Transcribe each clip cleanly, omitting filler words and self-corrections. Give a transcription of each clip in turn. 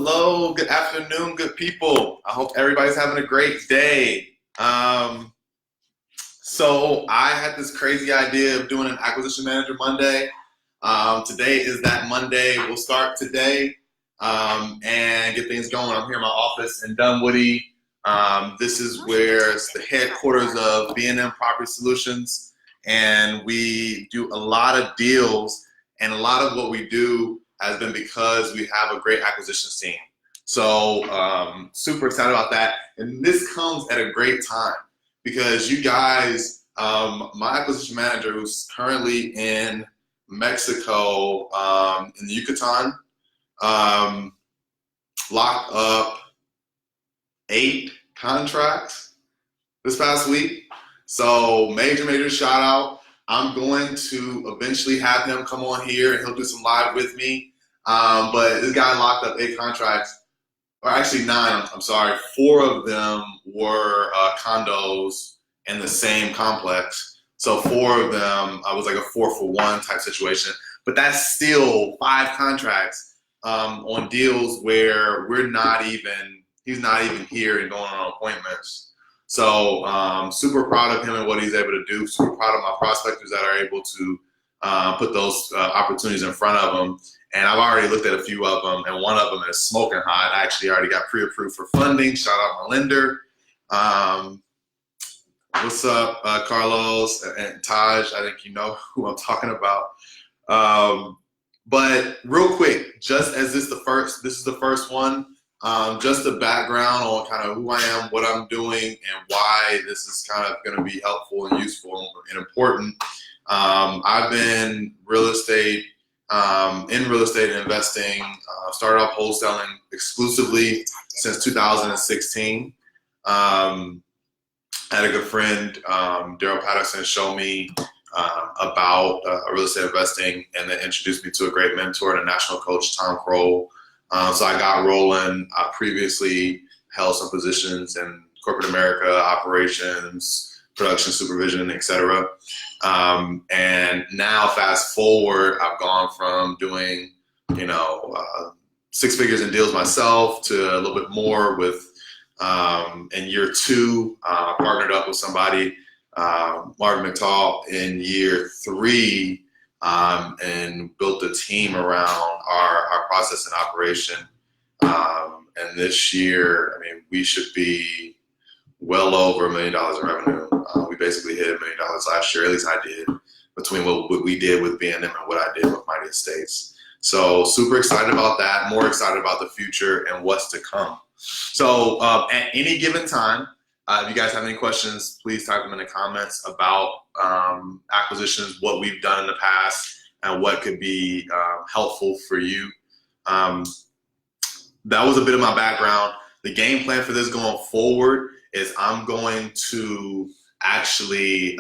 Hello, good afternoon, good people. I hope everybody's having a great day. So I had this crazy idea of doing an acquisition manager Monday. Today is that Monday. We'll start today and get things going. I'm here in my office in Dunwoody. This is where it's the headquarters of B&M Property Solutions, and we do a lot of deals, and a lot of what we do has been because we have a great acquisitions team. So super excited about that. And this comes at a great time because you guys, my acquisition manager who's currently in Mexico, in the Yucatan, locked up 8 contracts this past week. So major shout out. I'm going to eventually have him come on here and he'll do some live with me. But this guy locked up 8 contracts, or actually 9, I'm sorry. 4 of them were condos in the same complex. So 4 of them, I was like a 4-for-1 type situation. But that's still 5 contracts on deals where he's not even here and going on appointments. So super proud of him and what he's able to do. Super proud of my prospectors that are able to put those opportunities in front of them. And I've already looked at a few of them, and one of them is smoking hot. I actually already got pre-approved for funding. Shout out my lender. What's up, Carlos and Taj? I think you know who I'm talking about. But real quick, just as this is the first one, just a background on kind of who I am, what I'm doing, and why this is kind of going to be helpful and useful and important. I've been in real estate investing, started off wholesaling exclusively since 2016. I had a good friend, Daryl Patterson, show me about real estate investing, and then introduced me to a great mentor and a national coach, Tom Kroll. So I got rolling. I previously held some positions in corporate America, operations, production supervision, etc. And now fast forward, I've gone from doing, 6 figures in deals myself to a little bit more with, in year 2, I partnered up with somebody, Marvin McTall, in year 3, and built a team around our process and operation. And this year, we should be well over $1 million in revenue. We basically hit $1 million last year, at least I did, between what we did with B&M and what I did with Mighty Estates. So super excited about that, more excited about the future and what's to come. So at any given time, if you guys have any questions, please type them in the comments about acquisitions, what we've done in the past, and what could be helpful for you. That was a bit of my background. The game plan for this going forward is I'm going to actually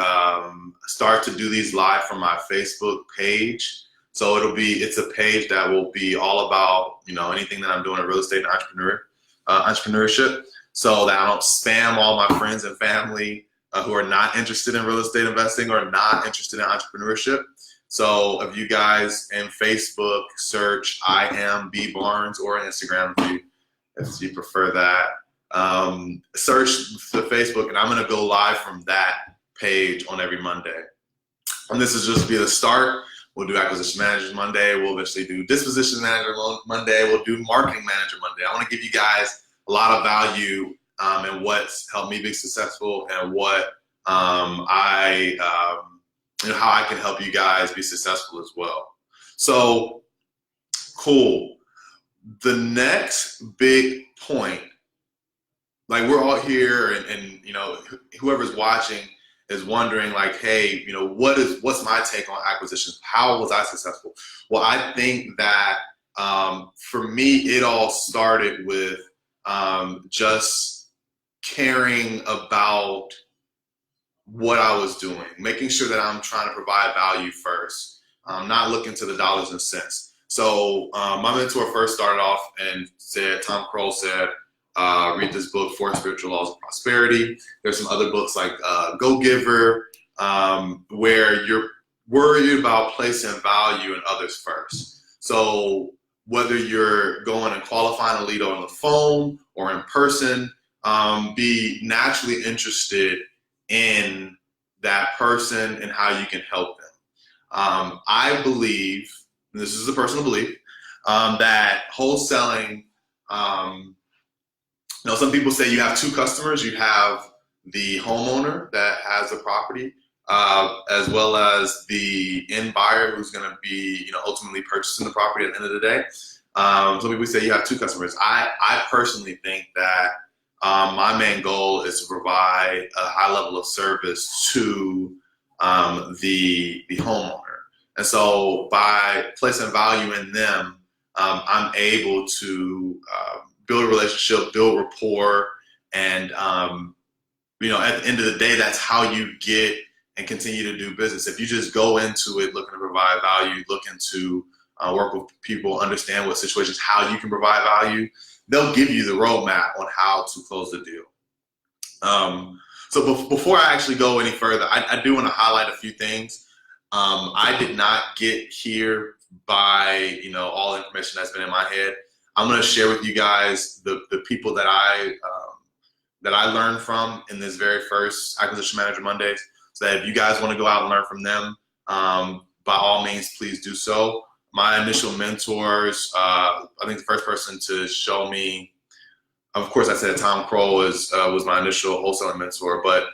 start to do these live from my Facebook page. So it's a page that will be all about, anything that I'm doing in real estate and entrepreneurship, so that I don't spam all my friends and family who are not interested in real estate investing or not interested in entrepreneurship. So if you guys in Facebook search I am B Barnes, or Instagram if you prefer that, search the Facebook, and I'm going to go live from that page on every Monday. And this is just be the start. We'll do acquisition manager Monday. We'll eventually do disposition manager Monday. We'll do marketing manager Monday. I want to give you guys a lot of value and what's helped me be successful, and what how I can help you guys be successful as well. So cool. The next big point, like we're all here, and whoever's watching is wondering, like, hey, what's my take on acquisitions? How was I successful? Well, I think that for me, it all started with just caring about what I was doing, making sure that I'm trying to provide value first, not looking to the dollars and cents. So my mentor first started off and said, Tom Kroll said, read this book, 4 Spiritual Laws of Prosperity. There's some other books like Go Giver, where you're worried about placing value in others first. So whether you're going and qualifying a lead on the phone or in person, be naturally interested in that person and how you can help them. I believe, and this is a personal belief, that wholesaling, some people say you have two customers. You have the homeowner that has the property, as well as the end buyer who's going to be, ultimately purchasing the property at the end of the day. Some people say you have two customers. I personally think that my main goal is to provide a high level of service to the homeowner. And so by placing value in them, I'm able to build a relationship, build rapport, and at the end of the day, that's how you get and continue to do business. If you just go into it looking to provide value, looking to work with people, understand what situations, how you can provide value, they'll give you the roadmap on how to close the deal. So before I actually go any further, I do want to highlight a few things. I did not get here by all the information that's been in my head. I'm going to share with you guys the people that I learned from in this very first Acquisition Manager Mondays. So that if you guys want to go out and learn from them, by all means, please do so. My initial mentors, I think the first person to show me, of course, I said Tom Kroll was my initial wholesaling mentor. But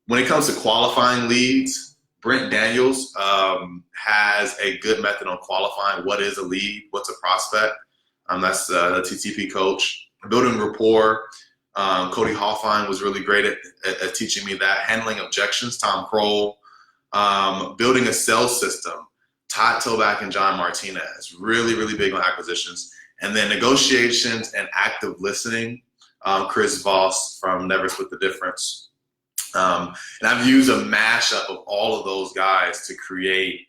when it comes to qualifying leads, Brent Daniels has a good method on qualifying what is a lead, what's a prospect. That's the TTP coach. Building rapport. Cody Hoffine was really great at teaching me that. Handling objections, Tom Kroll. Building a sales system, Todd Toback and John Martinez. Really, really big on acquisitions. And then negotiations and active listening, Chris Voss from Never Split the Difference. And I've used a mashup of all of those guys to create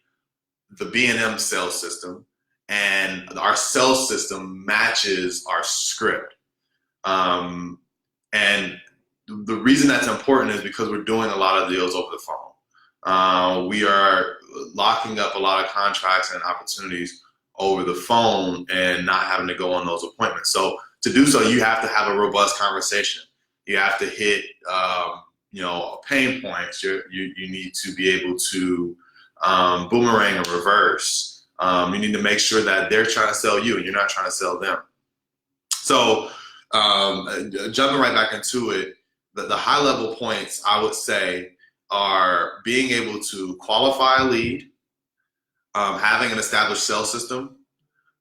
the B&M Sales System. And our sales system matches our script. And the reason that's important is because we're doing a lot of deals over the phone. We are locking up a lot of contracts and opportunities over the phone and not having to go on those appointments. So to do so, you have to have a robust conversation. You have to hit, pain points. You need to be able to boomerang and reverse. You need to make sure that they're trying to sell you and you're not trying to sell them. So jumping right back into it, the high level points I would say are being able to qualify a lead, having an established sales system,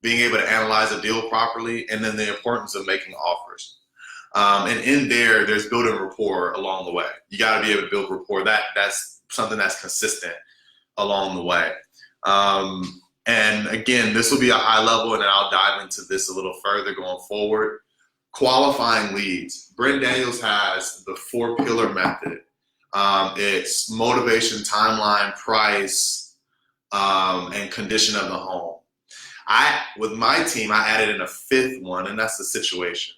being able to analyze a deal properly, and then the importance of making offers. And in there's building rapport along the way. You got to be able to build rapport. That's something that's consistent along the way. And again, this will be a high level, and then I'll dive into this a little further going forward. Qualifying leads. Brent Daniels has the 4-pillar method. It's motivation, timeline, price, and condition of the home. With my team, I added in a 5th one, and that's the situation.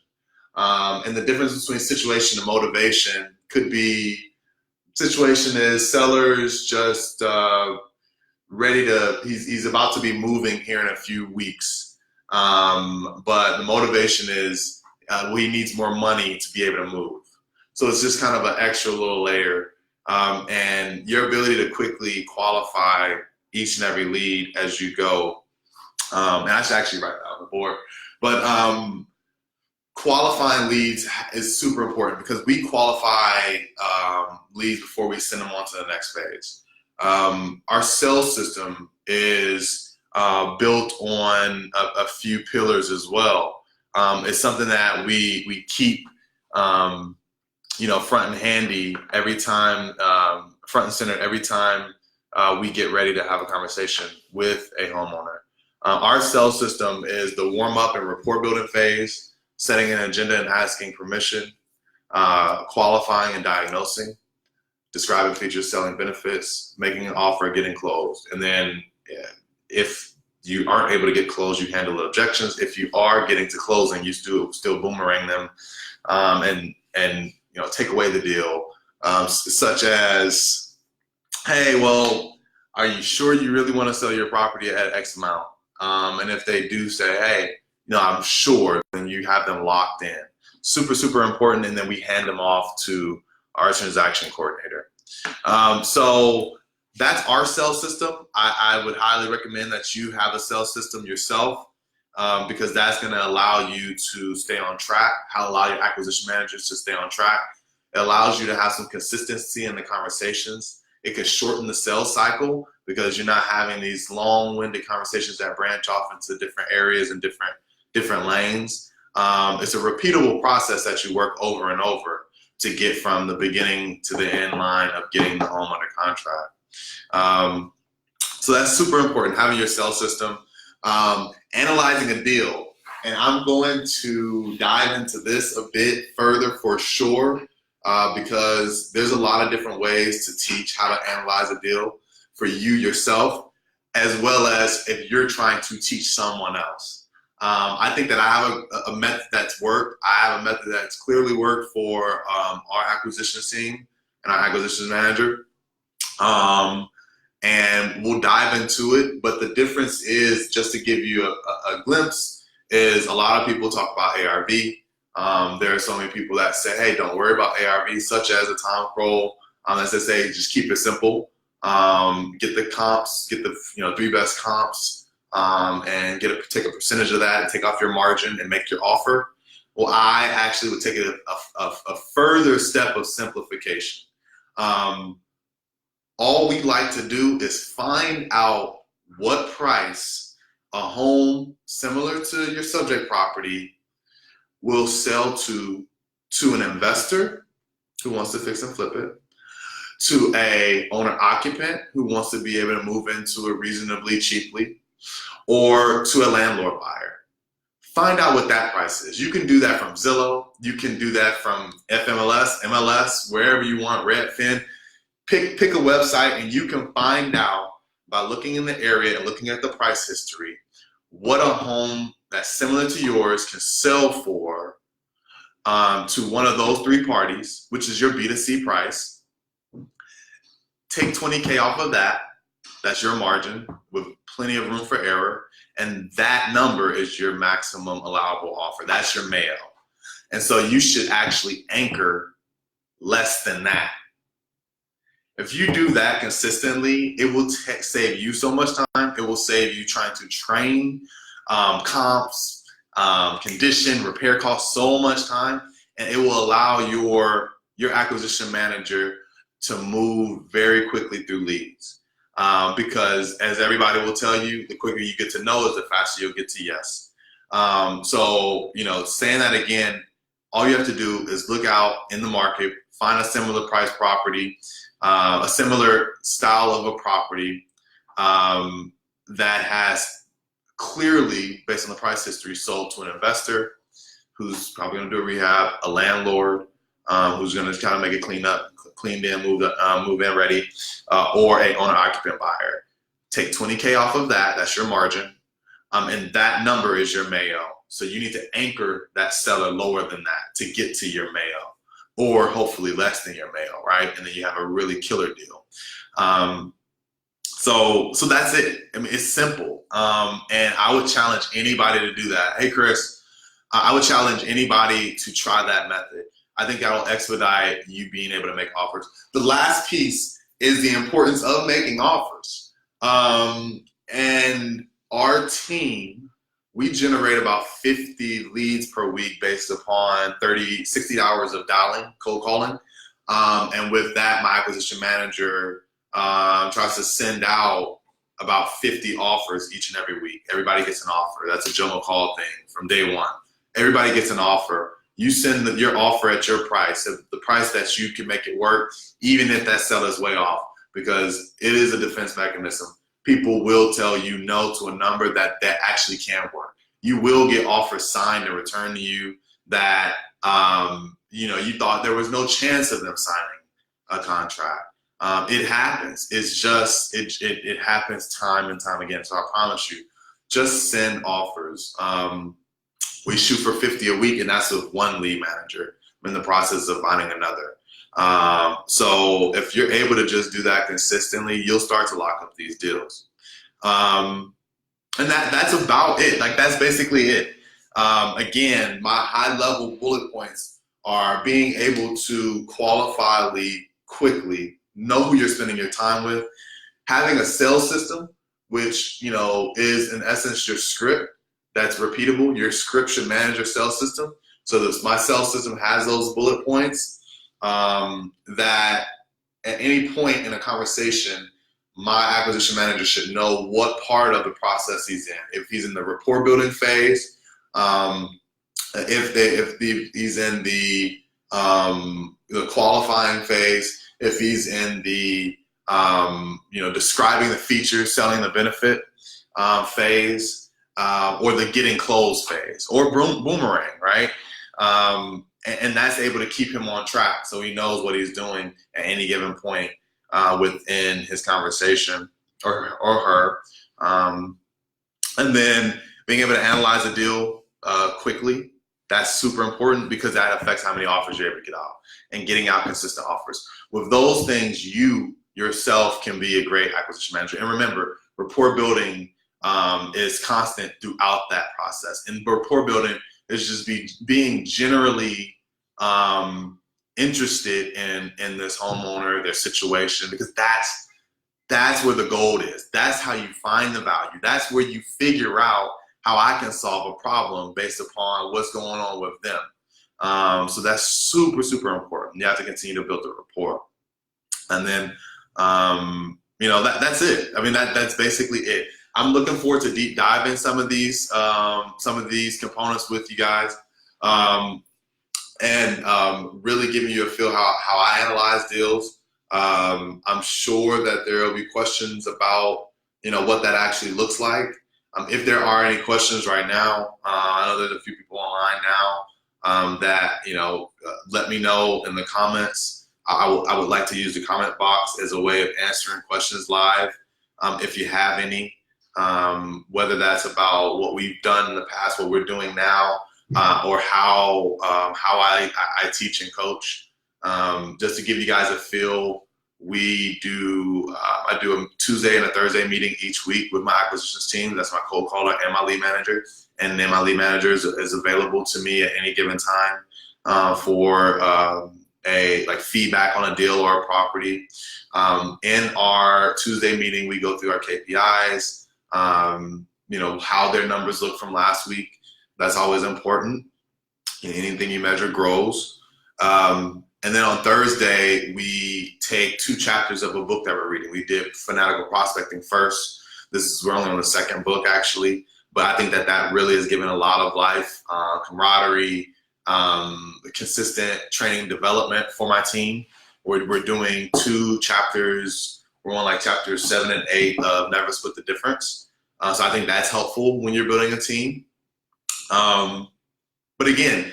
And the difference between situation and motivation could be, situation is seller's just ready to, he's about to be moving here in a few weeks. But the motivation is he needs more money to be able to move. So it's just kind of an extra little layer. And your ability to quickly qualify each and every lead as you go. And I should actually write that on the board. But qualifying leads is super important because we qualify leads before we send them on to the next phase. Our sales system is built on a few pillars as well. It's something that we keep, front and handy every time, front and center every time we get ready to have a conversation with a homeowner. Our sales system is the warm-up and rapport building phase, setting an agenda and asking permission, qualifying and diagnosing, describing features, selling benefits, making an offer, getting closed. And then if you aren't able to get closed, you handle the objections. If you are getting to closing, you still boomerang them and take away the deal, such as, hey, well, are you sure you really want to sell your property at X amount? And if they do say, hey, I'm sure, then you have them locked in. Super, super important. And then we hand them off to our transaction coordinator. So that's our sales system. I would highly recommend that you have a sales system yourself, because that's going to allow you to stay on track, allow your acquisition managers to stay on track. It allows you to have some consistency in the conversations. It could shorten the sales cycle because you're not having these long-winded conversations that branch off into different areas and different lanes. It's a repeatable process that you work over and over to get from the beginning to the end line of getting the home under contract. So that's super important, having your sales system. Analyzing a deal. And I'm going to dive into this a bit further for sure, because there's a lot of different ways to teach how to analyze a deal for you yourself, as well as if you're trying to teach someone else. I think that I have a method that's worked. I have a method that's clearly worked for our acquisition team and our acquisition manager. And we'll dive into it. But the difference is, just to give you a glimpse, is a lot of people talk about ARV. There are so many people that say, hey, don't worry about ARV, such as a Tom Kroll. As they say, just keep it simple. Get the comps, get the 3 best comps, and take a percentage of that and take off your margin and make your offer. Well, I actually would take it a further step of simplification. All we like to do is find out what price a home similar to your subject property will sell to an investor who wants to fix and flip it, to a owner occupant who wants to be able to move into it reasonably cheaply, or to a landlord buyer. Find out what that price is. You can do that from Zillow. You can do that from FMLS, MLS, wherever you want, Redfin. Pick a website, and you can find out by looking in the area and looking at the price history what a home that's similar to yours can sell for to one of those 3 parties, which is your B2C price. Take $20K off of that. That's your margin with plenty of room for error. And that number is your maximum allowable offer. That's your Mayo. And so you should actually anchor less than that. If you do that consistently, it will save you so much time. It will save you trying to train, comps, condition, repair costs, so much time. And it will allow your acquisition manager to move very quickly through leads. Because as everybody will tell you, the quicker you get to no is the faster you'll get to yes. So, saying that again, all you have to do is look out in the market, find a similar price property, a similar style of a property that has clearly, based on the price history, sold to an investor who's probably going to do a rehab, a landlord who's going to kind of make it cleaned in, move in ready, or a owner occupant buyer. Take $20K off of that. That's your margin, and that number is your Mayo. So you need to anchor that seller lower than that to get to your Mayo, or hopefully less than your Mayo, right? And then you have a really killer deal. So that's it. I mean, it's simple. And I would challenge anybody to do that. Hey, Chris, I would challenge anybody to try that method. I think that will expedite you being able to make offers. The last piece is the importance of making offers. And our team, we generate about 50 leads per week based upon 60 hours of dialing, cold calling. And with that, my acquisition manager tries to send out about 50 offers each and every week. Everybody gets an offer. That's a Joe McCall thing from day one. Everybody gets an offer. You send your offer at your price, the price that you can make it work, even if that seller's way off, because it is a defense mechanism. People will tell you no to a number that actually can work. You will get offers signed and returned to you that you thought there was no chance of them signing a contract. It happens. It's just it happens time and time again. So I promise you, just send offers. We shoot for 50 a week, and that's with one lead manager. I'm in the process of finding another. So if you're able to just do that consistently, you'll start to lock up these deals. And And that's about it. Like, that's basically it. Again, my high level bullet points are being able to qualify a lead quickly, know who you're spending your time with, having a sales system, which, you know, is in essence your script that's repeatable. Your script should manage your sales system. So my sales system has those bullet points that at any point in a conversation, my acquisition manager should know what part of the process he's in. If he's in the rapport building phase, if he's in the qualifying phase, if he's in the describing the features, selling the benefit phase, or the getting closed phase, or boomerang, right? And that's able to keep him on track, so he knows what he's doing at any given point within his conversation or her. And then being able to analyze a deal quickly, that's super important because that affects how many offers you're able to get out, and getting out consistent offers. With those things, you yourself can be a great acquisition manager. And remember, rapport building is constant throughout that process. And rapport building is just being generally interested in this homeowner, their situation, because that's where the gold is. That's how you find the value. That's where you figure out how I can solve a problem based upon what's going on with them. So that's super, super important. You have to continue to build the rapport. And then, that's it. I mean, that's basically it. I'm looking forward to deep diving some of these components with you guys, and really giving you a feel how I analyze deals. I'm sure that there will be questions about, what that actually looks like. If there are any questions right now, I know there's a few people online now that, let me know in the comments. I would like to use the comment box as a way of answering questions live, if you have any, whether that's about what we've done in the past, what we're doing now, or how I teach and coach. Just to give you guys a feel, I do a Tuesday and a Thursday meeting each week with my acquisitions team. That's my cold caller and my lead manager. And then my lead manager is available to me at any given time for feedback on a deal or a property. In our Tuesday meeting, we go through our KPIs, how their numbers look from last week. That's always important. Anything you measure grows. And then on Thursday, we take 2 chapters of a book that we're reading. We did Fanatical Prospecting first. We're only on the second book, actually. But I think that really has given a lot of life, camaraderie, consistent training development for my team. We're doing 2 chapters. We're on chapters 7 and 8 of Never Split the Difference. So I think that's helpful when you're building a team. But again,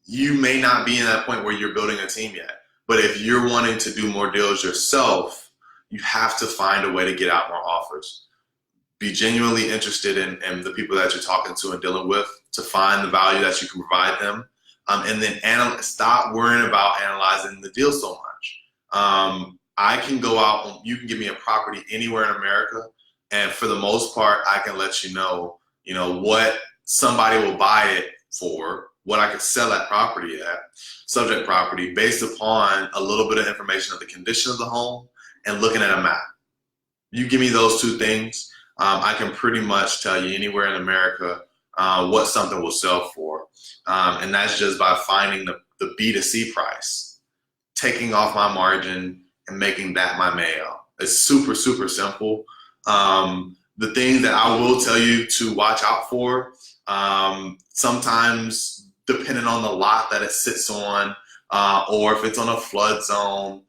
you may not be in that point where you're building a team yet. But if you're wanting to do more deals yourself, you have to find a way to get out more offers. Be genuinely interested in the people that you're talking to and dealing with to find the value that you can provide them. And then stop worrying about analyzing the deal so much. I can go out, you can give me a property anywhere in America, and for the most part, I can let you know what somebody will buy it for, what I could sell that property at, subject property, based upon a little bit of information of the condition of the home and looking at a map. You give me those 2 things, I can pretty much tell you anywhere in America what something will sell for. And that's just by finding the B2C price, taking off my margin and making that my mayo. It's super, super simple. The things that I will tell you to watch out for, sometimes depending on the lot that it sits on, or if it's on a flood zone,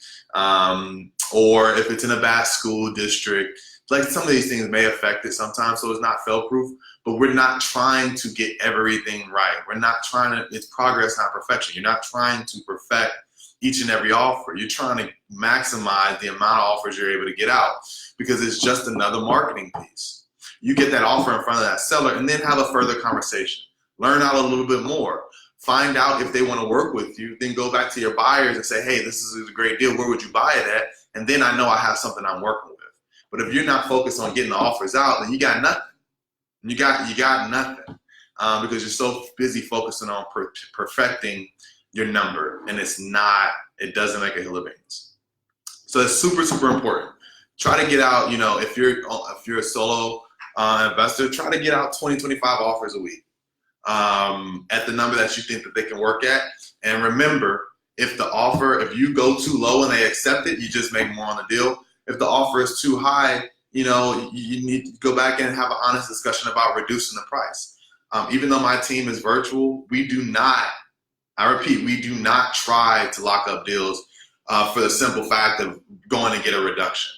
or if it's in a bad school district, some of these things may affect it sometimes, so it's not fail-proof, but we're not trying to get everything right. We're not it's progress, not perfection. You're not trying to perfect each and every offer. You're trying to maximize the amount of offers you're able to get out, because it's just another marketing piece. You get that offer in front of that seller and then have a further conversation. Learn out a little bit more. Find out if they want to work with you. Then go back to your buyers and say, hey, this is a great deal. Where would you buy it at? And then I know I have something I'm working with. But if you're not focused on getting the offers out, then you got nothing. You got nothing because you're so busy focusing on perfecting your number, and it doesn't make a hill of beans. So it's super, super important. Try to get out, if you're a solo investor, try to get out 20, 25 offers a week at the number that you think that they can work at. And remember, if you go too low and they accept it, you just make more on the deal. If the offer is too high, you need to go back and have an honest discussion about reducing the price. Even though my team is virtual, we do not try to lock up deals for the simple fact of going to get a reduction.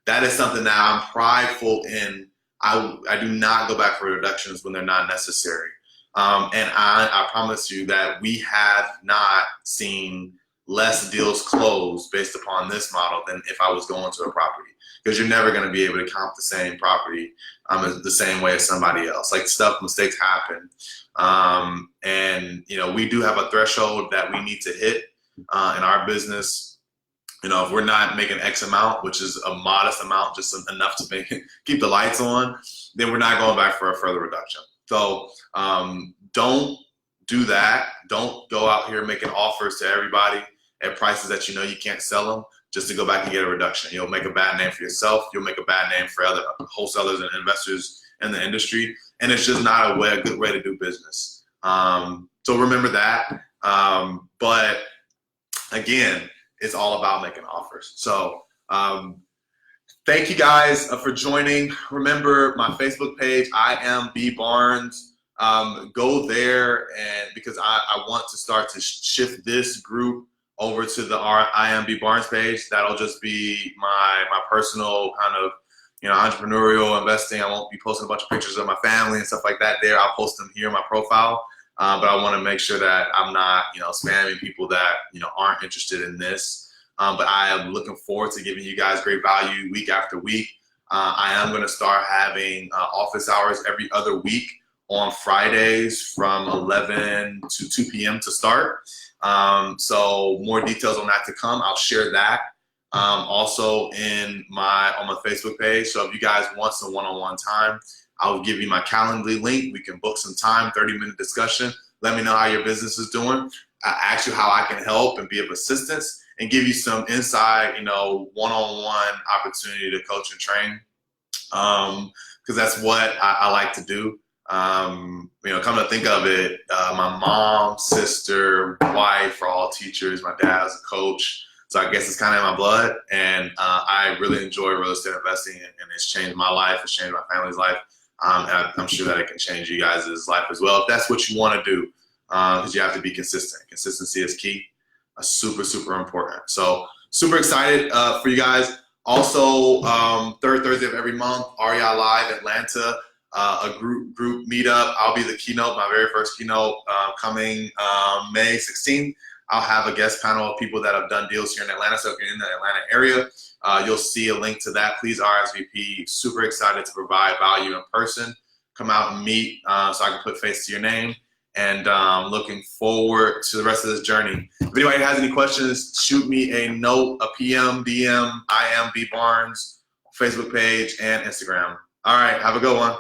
That is something that I'm prideful in. I do not go back for reductions when they're not necessary. And I promise you that we have not seen less deals closed based upon this model than if I was going to a property. Because you're never going to be able to comp the same property the same way as somebody else. Like mistakes happen. And we do have a threshold that we need to hit in our business. If we're not making X amount, which is a modest amount, just enough to keep the lights on, then we're not going back for a further reduction. So don't do that. Don't go out here making offers to everybody at prices that you can't sell them just to go back and get a reduction. You'll make a bad name for yourself. You'll make a bad name for other wholesalers and investors in the industry. And it's just not a good way to do business. So remember that. But again, it's all about making offers. So thank you guys for joining. Remember my Facebook page, I am B Barnes. Go there, and because I want to start to shift this group over to the I am B Barnes page. That'll just be my personal kind of entrepreneurial investing. I won't be posting a bunch of pictures of my family and stuff like that there. I'll post them here in my profile. But I want to make sure that I'm not spamming people that aren't interested in this. But I am looking forward to giving you guys great value week after week. I am going to start having office hours every other week on Fridays from 11 to 2 p.m. to start. So more details on that to come. I'll share that also on my Facebook page. So if you guys want some one-on-one time, I'll give you my Calendly link. We can book some time, 30-minute discussion. Let me know how your business is doing. Ask you how I can help and be of assistance, and give you some inside, one-on-one opportunity to coach and train. Because that's what I like to do. Come to think of it, my mom, sister, wife are all teachers. My dad's a coach. So I guess it's kind of in my blood. And I really enjoy real estate investing, and it's changed my life. It's changed my family's life. And I'm sure that it can change you guys' life as well if that's what you want to do, because you have to be consistent. Consistency is key. Super, super important. So super excited for you guys. Also, third Thursday of every month, REI Live Atlanta, a group meetup. I'll be the keynote, my very first keynote coming May 16th. I'll have a guest panel of people that have done deals here in Atlanta. So if you're in the Atlanta area, you'll see a link to that. Please RSVP. Super excited to provide value in person. Come out and meet so I can put face to your name. And looking forward to the rest of this journey. If anybody has any questions, shoot me a note, a PM, DM, I am B Barnes, Facebook page, and Instagram. All right, have a good one.